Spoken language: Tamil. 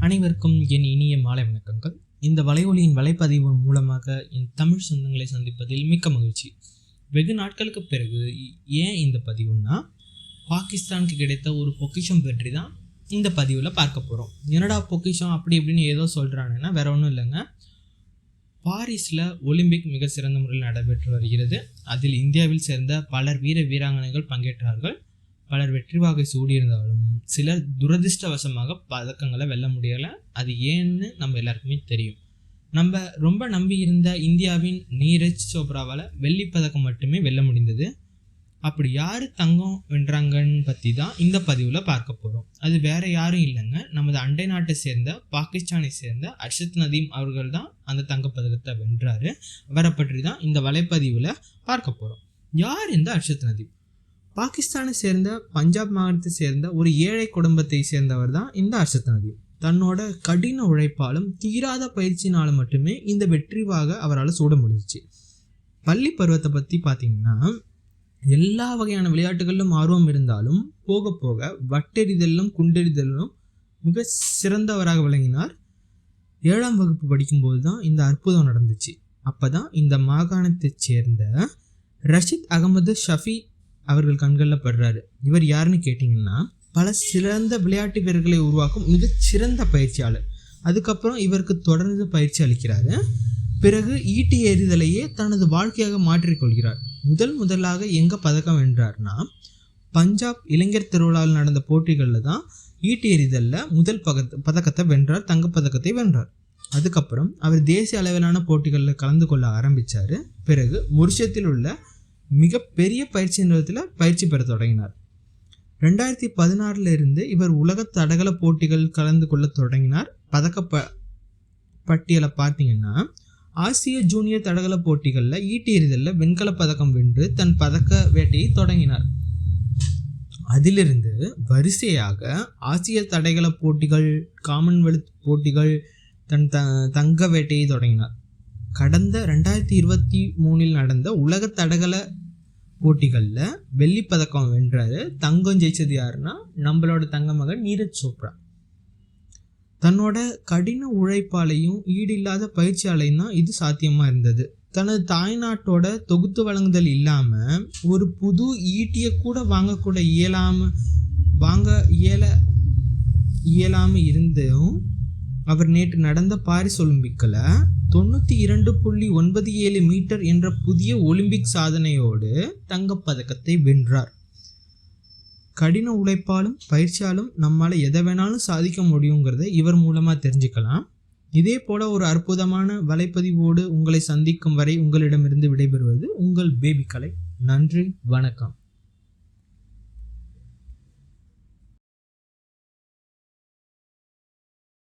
அனைவருக்கும் என் இனிய மாலை வணக்கங்கள். இந்த வலைவொலியின் வலைப்பதிவு மூலமாக என் தமிழ் சொந்தங்களை சந்திப்பதில் மிக்க மகிழ்ச்சி. வெகு நாட்களுக்கு பிறகு ஏன் இந்த பதிவுன்னா, பாகிஸ்தானுக்கு கிடைத்த ஒரு பொக்கிஷம் பற்றி தான் இந்த பதிவில் பார்க்க போகிறோம். என்னடா பொக்கிஷம் அப்படி இப்படின்னு ஏதோ சொல்கிறாங்கன்னா வேற ஒன்றும் இல்லைங்க. பாரிஸில் ஒலிம்பிக் மிக சிறந்த முறையில் நடைபெற்று வருகிறது. அதில் இந்தியாவில் சேர்ந்த பலர் வீராங்கனைகள் பங்கேற்றார்கள். பலர் வெற்றி வாகை சூடியிருந்தாலும் சிலர் துரதிர்ஷ்டவசமாக பதக்கங்களை வெல்ல முடியலை. அது ஏன்னு நம்ம எல்லாருக்குமே தெரியும். நம்ம ரொம்ப நம்பி இருந்த இந்தியாவின் நீரஜ் சோப்ராவால் வெள்ளி பதக்கம் மட்டுமே வெல்ல முடிந்தது. அப்படி யார் தங்கம் வென்றாங்கன்னு பற்றி தான் இந்த பதிவில் பார்க்க போகிறோம். அது வேறு யாரும் இல்லைங்க, நமது அண்டை நாட்டை சேர்ந்த பாகிஸ்தானை சேர்ந்த அர்ஷத் நதீம் அவர்கள் தான் அந்த தங்கப்பதக்கத்தை வென்றார். அவரை பற்றி தான் இந்த வலைப்பதிவில் பார்க்க போகிறோம். யார் இந்த அர்ஷத் நதீம்? பாகிஸ்தானை சேர்ந்த பஞ்சாப் மாகாணத்தை சேர்ந்த ஒரு ஏழை குடும்பத்தை சேர்ந்தவர் தான் இந்த அர்ஷத் நதீம். தன்னோட கடின உழைப்பாலும் தீராத பயிற்சினாலும் மட்டுமே இந்த வெற்றிவாக அவரால் சூட முடிஞ்சிச்சு. பள்ளி பருவத்தை பற்றி பார்த்தீங்கன்னா, எல்லா வகையான விளையாட்டுகளிலும் ஆர்வம் இருந்தாலும் போக போக வட்டெறிதலும் குண்டெறிதலும் மிக சிறந்தவராக விளங்கினார். 7ஆம் வகுப்பு படிக்கும்போது தான் இந்த அற்புதம் நடந்துச்சு. அப்போ தான் இந்த மாகாணத்தை சேர்ந்த ரஷீத் அகமது ஷஃபி அவர்கள் கண்களில் படுறாரு. இவர் யாருன்னு கேட்டிங்கன்னா, பல சிறந்த விளையாட்டு வீரர்களை உருவாக்கும் மிகச்சிறந்த பயிற்சியாளர். அதுக்கப்புறம் இவருக்கு தொடர்ந்து பயிற்சி அளிக்கிறாரு. பிறகு ஈட்டி எறிதலையே தனது வாழ்க்கையாக மாற்றிக்கொள்கிறார். முதலாக எங்கே பதக்கம் வென்றார்னா, பஞ்சாப் இளைஞர் திருவிழாவில் நடந்த போட்டிகளில் தான் ஈட்டி எறிதலில் முதல் பதக்கத்தை வென்றார், தங்கப்பதக்கத்தை வென்றார். அதுக்கப்புறம் அவர் தேசிய அளவிலான போட்டிகளில் கலந்து கொள்ள ஆரம்பித்தார். பிறகு முர்ஷத்தில் உள்ள மிகப்பெரிய பயிற்சி நிலையத்தில் பயிற்சி பெற தொடங்கினார். 2016 இவர் உலக தடகள போட்டிகள் கலந்து கொள்ள தொடங்கினார். பதக்க பட்டியலை பார்த்தீங்கன்னா, ஆசிய ஜூனியர் தடகள போட்டிகளில் ஈட்டி எறிதலில் வெண்கல பதக்கம் வென்று தன் பதக்க வேட்டையை தொடங்கினார். அதிலிருந்து வரிசையாக ஆசிய தடகள போட்டிகள், காமன்வெல்த் போட்டிகள், தன் தங்க வேட்டையை தொடங்கினார். கடந்த 2023 நடந்த உலக தடகள போட்டிகளில் வெள்ளிப்பதக்கம் வென்றாரு. தங்கம் ஜெயிச்சது யாருன்னா, நம்மளோட தங்க மகன் நீரஜ் சோப்ரா. தன்னோட கடின உழைப்பாலையும் ஈடில்லாத பயிற்சியாலையும் தான் இது சாத்தியமாக இருந்தது. தனது தாய்நாட்டோட தொகுத்து வழங்குதல் இல்லாமல் ஒரு புது ஈட்டியை கூட வாங்கக்கூட இயலாமல் இருந்தும் அவர் நேற்று நடந்த பாரிஸ் ஒலிம்பிக்கில் 92.97 மீட்டர் என்ற புதிய ஒலிம்பிக் சாதனையோடு தங்கப்பதக்கத்தை வென்றார். கடின உழைப்பாலும் பயிற்சியாலும் நம்மளால் எதை வேணாலும் சாதிக்க முடியுங்கிறத இவர் மூலமாக தெரிஞ்சுக்கலாம். இதே போல ஒரு அற்புதமான வலைப்பதிவோடு உங்களை சந்திக்கும் வரை உங்களிடமிருந்து விடைபெறுவது உங்கள் பேபி கலை. நன்றி, வணக்கம்.